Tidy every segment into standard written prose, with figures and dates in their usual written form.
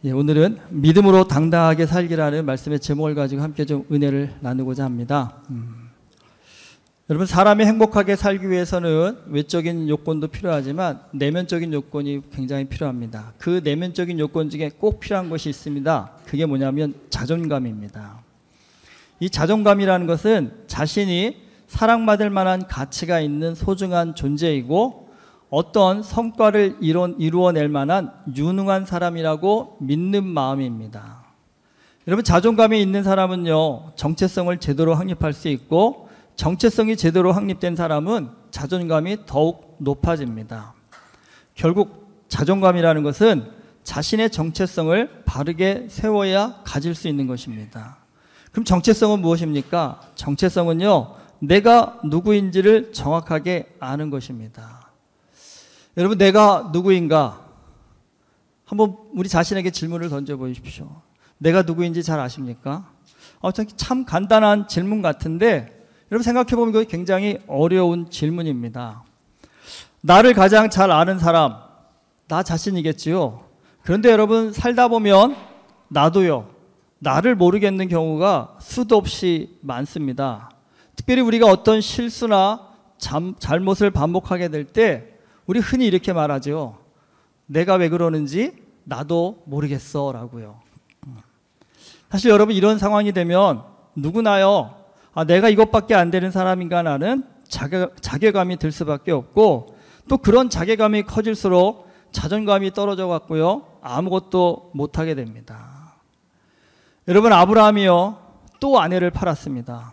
예, 오늘은 믿음으로 당당하게 살기라는 말씀의 제목을 가지고 함께 좀 은혜를 나누고자 합니다. 여러분, 사람이 행복하게 살기 위해서는 외적인 요건도 필요하지만 내면적인 요건이 굉장히 필요합니다. 그 내면적인 요건 중에 꼭 필요한 것이 있습니다. 그게 뭐냐면 자존감입니다. 이 자존감이라는 것은 자신이 사랑받을 만한 가치가 있는 소중한 존재이고 어떤 성과를 이루어낼 만한 유능한 사람이라고 믿는 마음입니다. 여러분, 자존감이 있는 사람은요, 정체성을 제대로 확립할 수 있고 정체성이 제대로 확립된 사람은 자존감이 더욱 높아집니다. 결국 자존감이라는 것은 자신의 정체성을 바르게 세워야 가질 수 있는 것입니다. 그럼 정체성은 무엇입니까? 정체성은요, 내가 누구인지를 정확하게 아는 것입니다. 여러분, 내가 누구인가? 한번 우리 자신에게 질문을 던져보십시오. 내가 누구인지 잘 아십니까? 참 간단한 질문 같은데 여러분 생각해보면 이거 굉장히 어려운 질문입니다. 나를 가장 잘 아는 사람, 나 자신이겠지요. 그런데 여러분, 살다 보면 나도요, 나를 모르겠는 경우가 수도 없이 많습니다. 특별히 우리가 어떤 실수나 잘못을 반복하게 될 때 우리 흔히 이렇게 말하죠. 내가 왜 그러는지 나도 모르겠어 라고요. 사실 여러분, 이런 상황이 되면 누구나요, 내가 이것밖에 안 되는 사람인가 나는 자괴감이 들 수밖에 없고, 또 그런 자괴감이 커질수록 자존감이 떨어져 갖고요, 아무것도 못하게 됩니다. 여러분, 아브라함이요, 또 아내를 팔았습니다.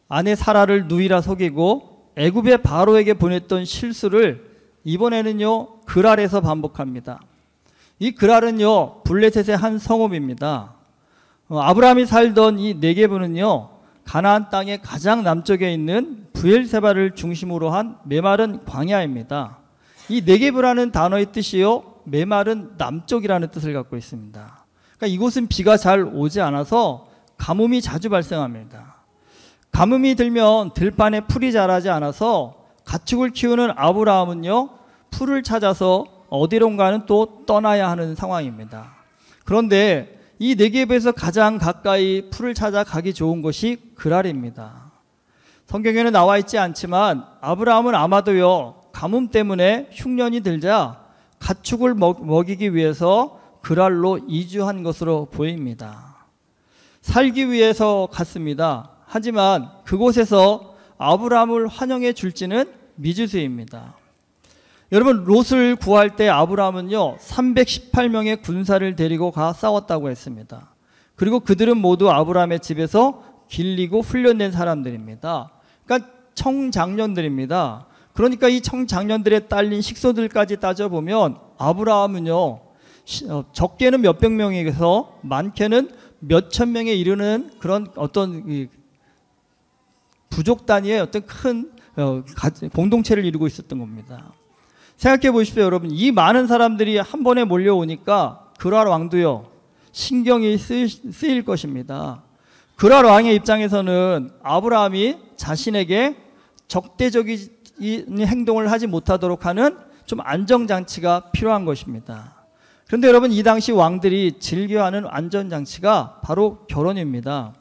아내 사라를 누이라 속이고 애굽의 바로에게 보냈던 실수를 이번에는요, 그랄에서 반복합니다. 이 그랄은요, 블레셋의 한 성읍입니다. 아브라함이 살던 이 네게브는요, 가나안 땅의 가장 남쪽에 있는 브엘세바를 중심으로 한 메마른 광야입니다. 이 네게브라는 단어의 뜻이요, 메마른 남쪽이라는 뜻을 갖고 있습니다. 그러니까 이곳은 비가 잘 오지 않아서 가뭄이 자주 발생합니다. 가뭄이 들면 들판에 풀이 자라지 않아서 가축을 키우는 아브라함은요, 풀을 찾아서 어디론가는 또 떠나야 하는 상황입니다. 그런데 이 네게브에서 가장 가까이 풀을 찾아 가기 좋은 곳이 그랄입니다. 성경에는 나와 있지 않지만 아브라함은 아마도요, 가뭄 때문에 흉년이 들자 가축을 먹이기 위해서 그랄로 이주한 것으로 보입니다. 살기 위해서 갔습니다. 하지만 그곳에서 아브라함을 환영해 줄지는 미지수입니다. 여러분, 롯을 구할 때 아브라함은요, 318명의 군사를 데리고 가 싸웠다고 했습니다. 그리고 그들은 모두 아브라함의 집에서 길리고 훈련된 사람들입니다. 그러니까 청장년들입니다. 그러니까 이 청장년들에 딸린 식소들까지 따져보면 아브라함은요, 적게는 몇백 명에서 많게는 몇천 명에 이르는 그런 어떤 부족 단위의 어떤 큰 공동체를 이루고 있었던 겁니다. 생각해 보십시오, 여러분. 이 많은 사람들이 한 번에 몰려오니까 그랄 왕도요, 신경이 쓰일 것입니다. 그랄 왕의 입장에서는 아브라함이 자신에게 적대적인 행동을 하지 못하도록 하는 좀 안정장치가 필요한 것입니다. 그런데 여러분, 이 당시 왕들이 즐겨하는 안전장치가 바로 결혼입니다.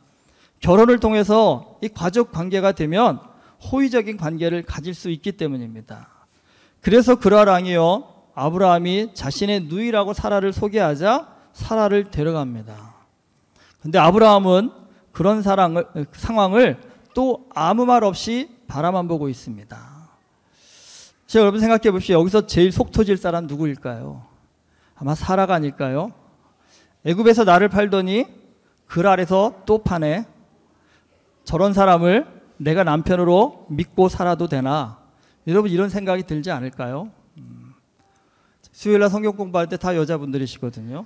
결혼을 통해서 이 가족 관계가 되면 호의적인 관계를 가질 수 있기 때문입니다. 그래서 그랄 왕이요, 아브라함이 자신의 누이라고 사라를 소개하자 사라를 데려갑니다. 그런데 아브라함은 그런 상황을 또 아무 말 없이 바라만 보고 있습니다. 자, 여러분 생각해 보십시오. 여기서 제일 속 터질 사람 누구일까요? 아마 사라가 아닐까요? 애굽에서 나를 팔더니 그랄에서 또 파네. 저런 사람을 내가 남편으로 믿고 살아도 되나? 여러분, 이런 생각이 들지 않을까요? 수요일날 성경 공부할 때 다 여자분들이시거든요.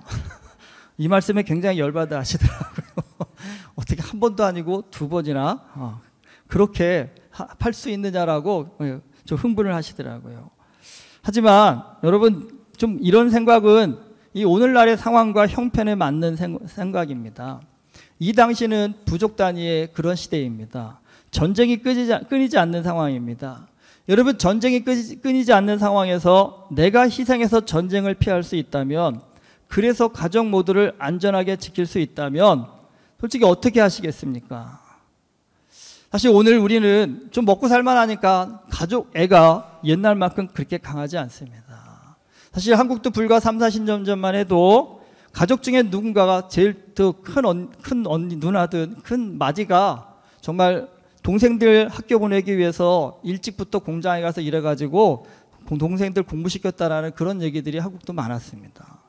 이 말씀에 굉장히 열받아 하시더라고요. 어떻게 한 번도 아니고 두 번이나 그렇게 팔 수 있느냐라고 좀 흥분을 하시더라고요. 하지만 여러분, 좀 이런 생각은 이 오늘날의 상황과 형편에 맞는 생각입니다. 이 당시는 부족 단위의 그런 시대입니다. 전쟁이 끊이지 않는 상황입니다. 여러분, 전쟁이 끊이지 않는 상황에서 내가 희생해서 전쟁을 피할 수 있다면 그래서 가족 모두를 안전하게 지킬 수 있다면 솔직히 어떻게 하시겠습니까? 사실 오늘 우리는 좀 먹고 살만하니까 가족 애가 옛날만큼 그렇게 강하지 않습니다. 사실 한국도 불과 3, 40년 전만 해도 가족 중에 누군가가 제일 더 큰 언니, 누나든 큰 마지가 정말 동생들 학교 보내기 위해서 일찍부터 공장에 가서 일해가지고 동생들 공부시켰다라는 그런 얘기들이 한국도 많았습니다.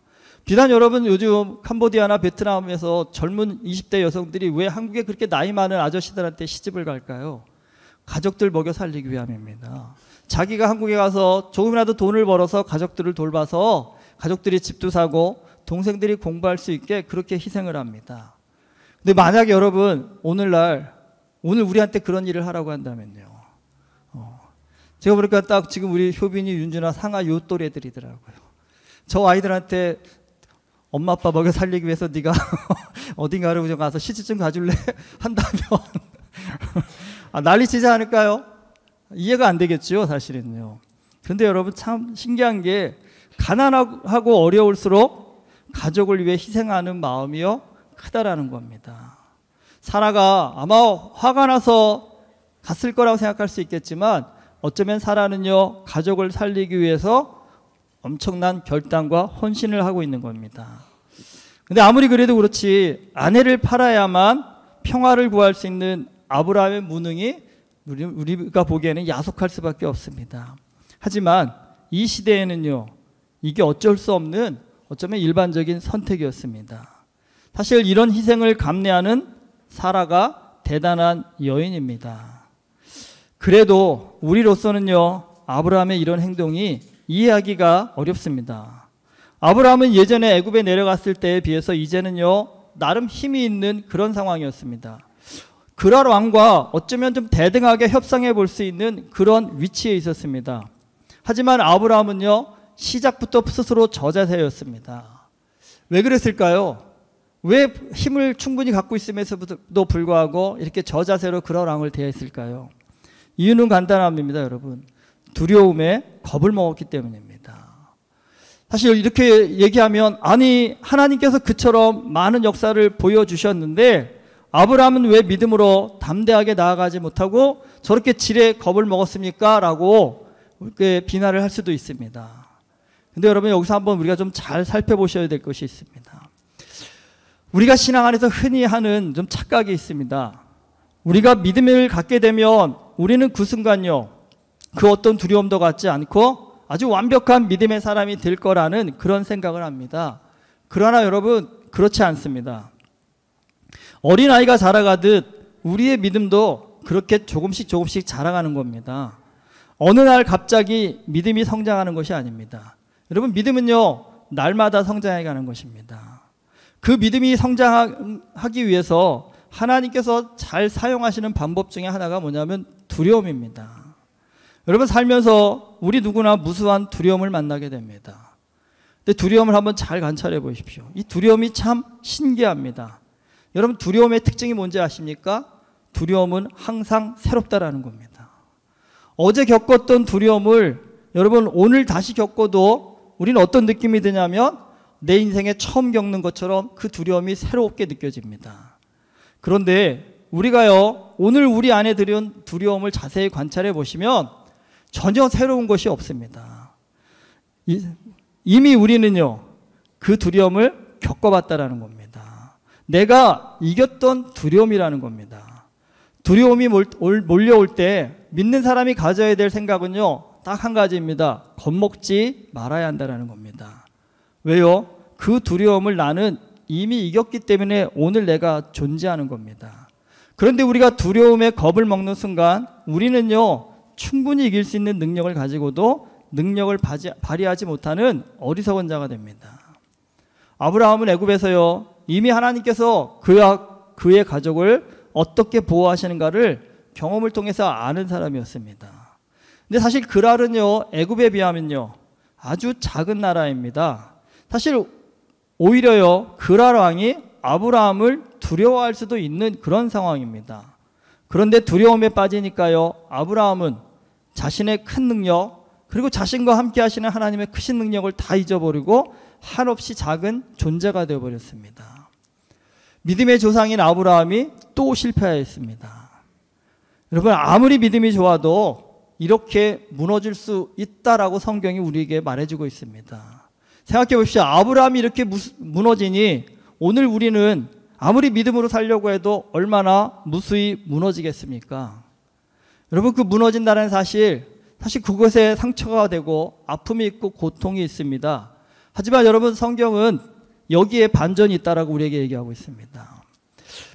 비단 여러분 요즘 캄보디아나 베트남에서 젊은 20대 여성들이 왜 한국에 그렇게 나이 많은 아저씨들한테 시집을 갈까요? 가족들 먹여 살리기 위함입니다. 자기가 한국에 가서 조금이라도 돈을 벌어서 가족들을 돌봐서 가족들이 집도 사고 동생들이 공부할 수 있게 그렇게 희생을 합니다. 근데 만약에 여러분 오늘 우리한테 그런 일을 하라고 한다면요. 제가 보니까 딱 지금 우리 효빈이, 윤준아, 상아 요 또래들이더라고요. 저 아이들한테 엄마 아빠 먹여 살리기 위해서 네가 어딘가로 가서 시집 좀 가줄래? 한다면 난리치지 않을까요? 이해가 안 되겠죠, 사실은요. 그런데 여러분 참 신기한 게 가난하고 어려울수록 가족을 위해 희생하는 마음이요 크다라는 겁니다. 사라가 아마 화가 나서 갔을 거라고 생각할 수 있겠지만 어쩌면 사라는요 가족을 살리기 위해서 엄청난 결단과 헌신을 하고 있는 겁니다. 근데 아무리 그래도 그렇지 아내를 팔아야만 평화를 구할 수 있는 아브라함의 무능이 우리가 보기에는 야속할 수밖에 없습니다. 하지만 이 시대에는요 이게 어쩔 수 없는 어쩌면 일반적인 선택이었습니다. 사실 이런 희생을 감내하는 사라가 대단한 여인입니다. 그래도 우리로서는요 아브라함의 이런 행동이 이해하기가 어렵습니다. 아브라함은 예전에 애굽에 내려갔을 때에 비해서 이제는요 나름 힘이 있는 그런 상황이었습니다. 그랄 왕과 어쩌면 좀 대등하게 협상해 볼 수 있는 그런 위치에 있었습니다. 하지만 아브라함은요 시작부터 스스로 저자세였습니다. 왜 그랬을까요? 왜 힘을 충분히 갖고 있음에도 불구하고 이렇게 저자세로 그랄 왕을 대했을까요? 이유는 간단합니다, 여러분. 두려움에 겁을 먹었기 때문입니다. 사실 이렇게 얘기하면 아니 하나님께서 그처럼 많은 역사를 보여주셨는데 아브라함은 왜 믿음으로 담대하게 나아가지 못하고 저렇게 지레 겁을 먹었습니까? 라고 비난을 할 수도 있습니다. 근데 여러분 여기서 한번 우리가 좀 잘 살펴보셔야 될 것이 있습니다. 우리가 신앙 안에서 흔히 하는 좀 착각이 있습니다. 우리가 믿음을 갖게 되면 우리는 그 순간요 그 어떤 두려움도 갖지 않고 아주 완벽한 믿음의 사람이 될 거라는 그런 생각을 합니다. 그러나 여러분 그렇지 않습니다. 어린아이가 자라가듯 우리의 믿음도 그렇게 조금씩 자라가는 겁니다. 어느 날 갑자기 믿음이 성장하는 것이 아닙니다. 여러분 믿음은요 날마다 성장해 가는 것입니다. 그 믿음이 성장하기 위해서 하나님께서 잘 사용하시는 방법 중에 하나가 뭐냐면 두려움입니다. 여러분 살면서 우리 누구나 무수한 두려움을 만나게 됩니다. 근데 두려움을 한번 잘 관찰해 보십시오. 이 두려움이 참 신기합니다. 여러분 두려움의 특징이 뭔지 아십니까? 두려움은 항상 새롭다라는 겁니다. 어제 겪었던 두려움을 여러분 오늘 다시 겪어도 우리는 어떤 느낌이 드냐면 내 인생에 처음 겪는 것처럼 그 두려움이 새롭게 느껴집니다. 그런데 우리가요 오늘 우리 안에 들은 두려움을 자세히 관찰해 보시면 전혀 새로운 것이 없습니다. 이미 우리는요 그 두려움을 겪어봤다라는 겁니다. 내가 이겼던 두려움이라는 겁니다. 두려움이 몰려올 때 믿는 사람이 가져야 될 생각은요 딱 한 가지입니다. 겁먹지 말아야 한다는 겁니다. 왜요? 그 두려움을 나는 이미 이겼기 때문에 오늘 내가 존재하는 겁니다. 그런데 우리가 두려움에 겁을 먹는 순간 우리는요 충분히 이길 수 있는 능력을 가지고도 능력을 발휘하지 못하는 어리석은 자가 됩니다. 아브라함은 애굽에서요 이미 하나님께서 그와 그의 가족을 어떻게 보호하시는가를 경험을 통해서 아는 사람이었습니다. 근데 사실 그랄은요 애굽에 비하면요 아주 작은 나라입니다. 사실 오히려요 그랄 왕이 아브라함을 두려워할 수도 있는 그런 상황입니다. 그런데 두려움에 빠지니까요 아브라함은 자신의 큰 능력 그리고 자신과 함께 하시는 하나님의 크신 능력을 다 잊어버리고 한없이 작은 존재가 되어버렸습니다. 믿음의 조상인 아브라함이 또 실패하였습니다. 여러분, 아무리 믿음이 좋아도 이렇게 무너질 수 있다라고 성경이 우리에게 말해주고 있습니다. 생각해 보십시오. 아브라함이 이렇게 무너지니 오늘 우리는 아무리 믿음으로 살려고 해도 얼마나 무수히 무너지겠습니까? 여러분, 그 무너진다는 사실 그것에 상처가 되고 아픔이 있고 고통이 있습니다. 하지만 여러분, 성경은 여기에 반전이 있다라고 우리에게 얘기하고 있습니다.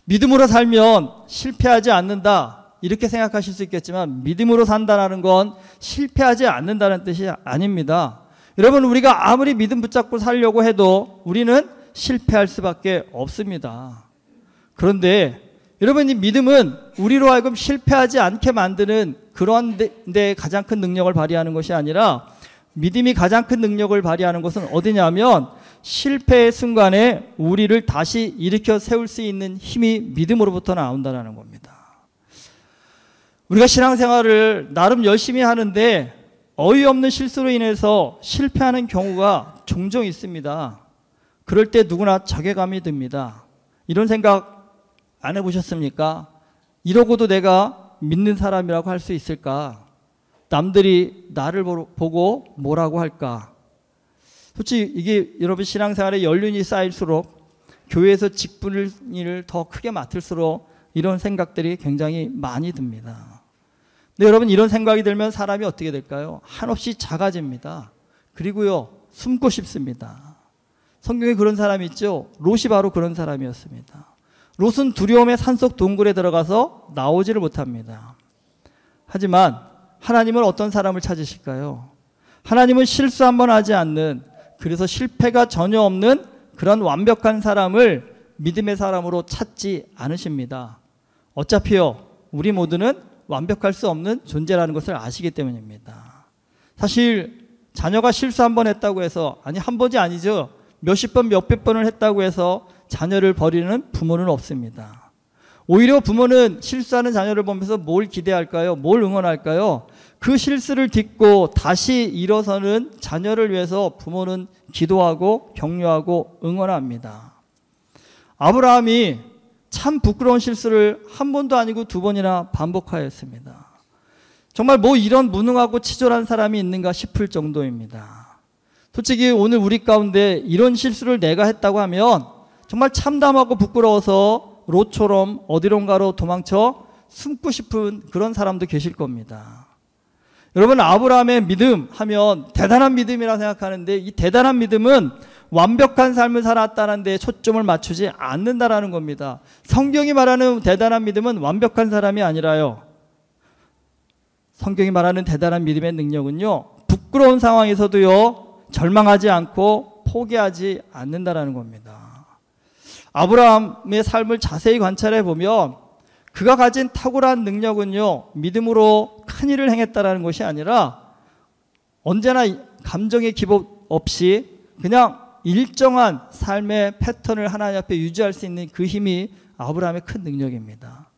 믿음으로 살면 실패하지 않는다 이렇게 생각하실 수 있겠지만 믿음으로 산다는 건 실패하지 않는다는 뜻이 아닙니다. 여러분, 우리가 아무리 믿음 붙잡고 살려고 해도 우리는 실패할 수밖에 없습니다. 그런데 여러분, 이 믿음은 우리로 하여금 실패하지 않게 만드는 그런 데 가장 큰 능력을 발휘하는 것이 아니라 믿음이 가장 큰 능력을 발휘하는 것은 어디냐면 실패의 순간에 우리를 다시 일으켜 세울 수 있는 힘이 믿음으로부터 나온다는 겁니다. 우리가 신앙생활을 나름 열심히 하는데 어이없는 실수로 인해서 실패하는 경우가 종종 있습니다. 그럴 때 누구나 자괴감이 듭니다. 이런 생각 안 해보셨습니까? 이러고도 내가 믿는 사람이라고 할 수 있을까? 남들이 나를 보고 뭐라고 할까? 솔직히 이게 여러분 신앙생활에 연륜이 쌓일수록 교회에서 직분을 더 크게 맡을수록 이런 생각들이 굉장히 많이 듭니다. 근데 여러분, 이런 생각이 들면 사람이 어떻게 될까요? 한없이 작아집니다. 그리고요, 숨고 싶습니다. 성경에 그런 사람이 있죠. 롯이 바로 그런 사람이었습니다. 롯은 두려움의 산속 동굴에 들어가서 나오지를 못합니다. 하지만 하나님은 어떤 사람을 찾으실까요? 하나님은 실수 한번 하지 않는, 그래서 실패가 전혀 없는 그런 완벽한 사람을 믿음의 사람으로 찾지 않으십니다. 어차피요, 우리 모두는 완벽할 수 없는 존재라는 것을 아시기 때문입니다. 사실 자녀가 실수 한번 했다고 해서, 아니 한 번이 아니죠, 몇십 번 몇백 번을 했다고 해서 자녀를 버리는 부모는 없습니다. 오히려 부모는 실수하는 자녀를 보면서 뭘 기대할까요? 뭘 응원할까요? 그 실수를 딛고 다시 일어서는 자녀를 위해서 부모는 기도하고 격려하고 응원합니다. 아브라함이 참 부끄러운 실수를 한 번도 아니고 두 번이나 반복하였습니다. 정말 뭐 이런 무능하고 치졸한 사람이 있는가 싶을 정도입니다. 솔직히 오늘 우리 가운데 이런 실수를 내가 했다고 하면 정말 참담하고 부끄러워서 롯처럼 어디론가로 도망쳐 숨고 싶은 그런 사람도 계실 겁니다. 여러분, 아브라함의 믿음 하면 대단한 믿음이라 생각하는데 이 대단한 믿음은 완벽한 삶을 살았다는 데 초점을 맞추지 않는다라는 겁니다. 성경이 말하는 대단한 믿음은 완벽한 사람이 아니라요, 성경이 말하는 대단한 믿음의 능력은요, 부끄러운 상황에서도요 절망하지 않고 포기하지 않는다라는 겁니다. 아브라함의 삶을 자세히 관찰해 보면 그가 가진 탁월한 능력은요, 믿음으로 큰 일을 행했다라는 것이 아니라 언제나 감정의 기복 없이 그냥 일정한 삶의 패턴을 하나님 앞에 유지할 수 있는 그 힘이 아브라함의 큰 능력입니다.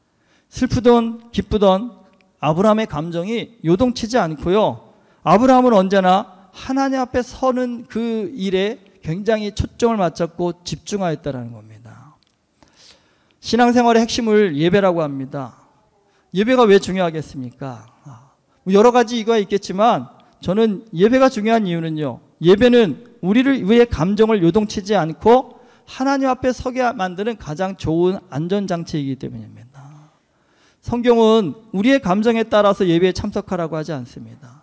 슬프던 기쁘던 아브라함의 감정이 요동치지 않고요, 아브라함은 언제나 하나님 앞에 서는 그 일에 굉장히 초점을 맞췄고 집중하였다는 겁니다. 신앙생활의 핵심을 예배라고 합니다. 예배가 왜 중요하겠습니까? 여러 가지 이유가 있겠지만 저는 예배가 중요한 이유는요, 예배는 우리를 위해 감정을 요동치지 않고 하나님 앞에 서게 만드는 가장 좋은 안전장치이기 때문입니다. 성경은 우리의 감정에 따라서 예배에 참석하라고 하지 않습니다.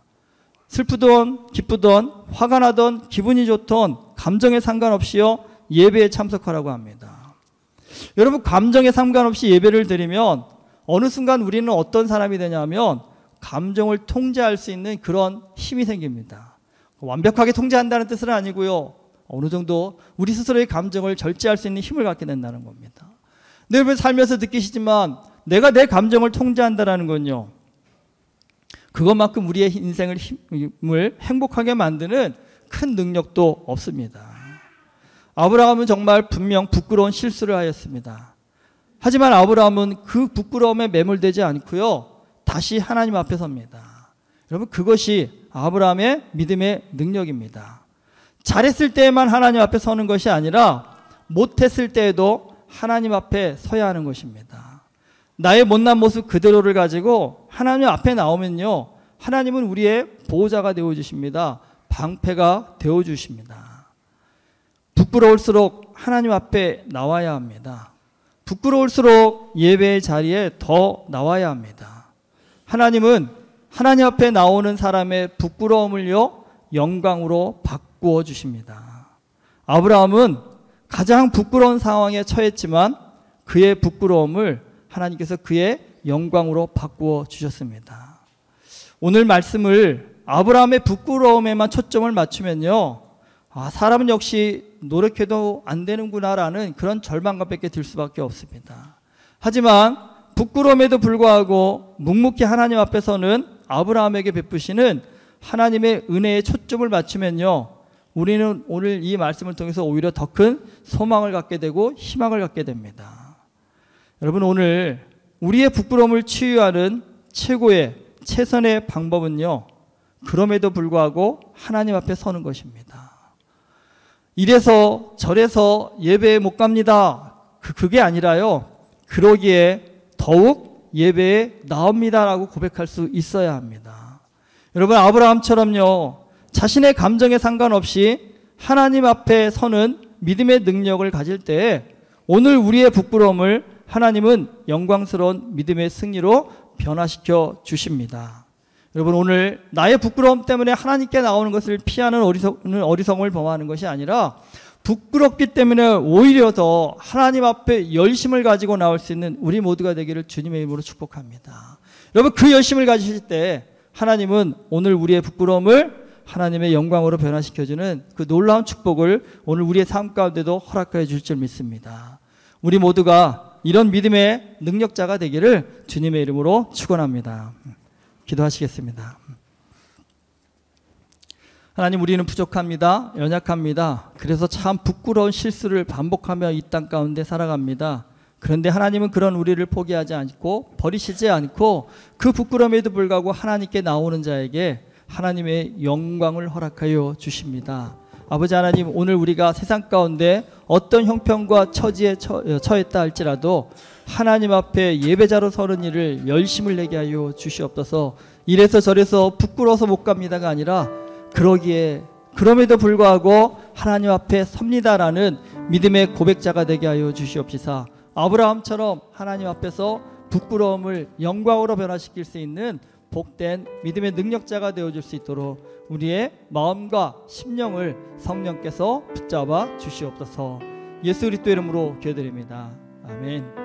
슬프던 기쁘던 화가 나던 기분이 좋던 감정에 상관없이요 예배에 참석하라고 합니다. 여러분, 감정에 상관없이 예배를 드리면 어느 순간 우리는 어떤 사람이 되냐면 감정을 통제할 수 있는 그런 힘이 생깁니다. 완벽하게 통제한다는 뜻은 아니고요, 어느 정도 우리 스스로의 감정을 절제할 수 있는 힘을 갖게 된다는 겁니다. 근데 여러분, 살면서 느끼시지만 내가 내 감정을 통제한다는 건요, 그것만큼 우리의 인생을 행복하게 만드는 큰 능력도 없습니다. 아브라함은 정말 분명 부끄러운 실수를 하였습니다. 하지만 아브라함은 그 부끄러움에 매몰되지 않고요, 다시 하나님 앞에 섭니다. 여러분, 그것이 아브라함의 믿음의 능력입니다. 잘했을 때에만 하나님 앞에 서는 것이 아니라 못했을 때에도 하나님 앞에 서야 하는 것입니다. 나의 못난 모습 그대로를 가지고 하나님 앞에 나오면요, 하나님은 우리의 보호자가 되어주십니다. 방패가 되어주십니다. 부끄러울수록 하나님 앞에 나와야 합니다. 부끄러울수록 예배의 자리에 더 나와야 합니다. 하나님은 하나님 앞에 나오는 사람의 부끄러움을요, 영광으로 바꾸어 주십니다. 아브라함은 가장 부끄러운 상황에 처했지만 그의 부끄러움을 하나님께서 그의 영광으로 바꾸어 주셨습니다. 오늘 말씀을 아브라함의 부끄러움에만 초점을 맞추면요, 사람은 역시 노력해도 안 되는구나라는 그런 절망감밖에 들 수밖에 없습니다. 하지만 부끄러움에도 불구하고 묵묵히 하나님 앞에서는 아브라함에게 베푸시는 하나님의 은혜에 초점을 맞추면요, 우리는 오늘 이 말씀을 통해서 오히려 더 큰 소망을 갖게 되고 희망을 갖게 됩니다. 여러분, 오늘 우리의 부끄러움을 치유하는 최고의 최선의 방법은요, 그럼에도 불구하고 하나님 앞에 서는 것입니다. 이래서 저래서 예배에 못 갑니다, 그게 아니라요, 그러기에 더욱 예배에 나옵니다라고 고백할 수 있어야 합니다. 여러분, 아브라함처럼요, 자신의 감정에 상관없이 하나님 앞에 서는 믿음의 능력을 가질 때 오늘 우리의 부끄러움을 하나님은 영광스러운 믿음의 승리로 변화시켜 주십니다. 여러분, 오늘 나의 부끄러움 때문에 하나님께 나오는 것을 피하는 어리석음을 범하는 것이 아니라 부끄럽기 때문에 오히려 더 하나님 앞에 열심을 가지고 나올 수 있는 우리 모두가 되기를 주님의 이름으로 축복합니다. 여러분, 그 열심을 가지실 때 하나님은 오늘 우리의 부끄러움을 하나님의 영광으로 변화시켜주는 그 놀라운 축복을 오늘 우리의 삶 가운데도 허락하여 줄 줄 믿습니다. 우리 모두가 이런 믿음의 능력자가 되기를 주님의 이름으로 축원합니다. 기도하시겠습니다. 하나님, 우리는 부족합니다. 연약합니다. 그래서 참 부끄러운 실수를 반복하며 이 땅 가운데 살아갑니다. 그런데 하나님은 그런 우리를 포기하지 않고 버리시지 않고 그 부끄러움에도 불구하고 하나님께 나오는 자에게 하나님의 영광을 허락하여 주십니다. 아버지 하나님, 오늘 우리가 세상 가운데 어떤 형편과 처지에 처했다 할지라도 하나님 앞에 예배자로 서는 일을 열심을 내게 하여 주시옵소서. 이래서 저래서 부끄러워서 못 갑니다가 아니라 그러기에 그럼에도 불구하고 하나님 앞에 섭니다라는 믿음의 고백자가 되게 하여 주시옵시사. 아브라함처럼 하나님 앞에서 부끄러움을 영광으로 변화시킬 수 있는 복된 믿음의 능력자가 되어줄 수 있도록 우리의 마음과 심령을 성령께서 붙잡아 주시옵소서. 예수 그리스도 이름으로 기도드립니다. 아멘.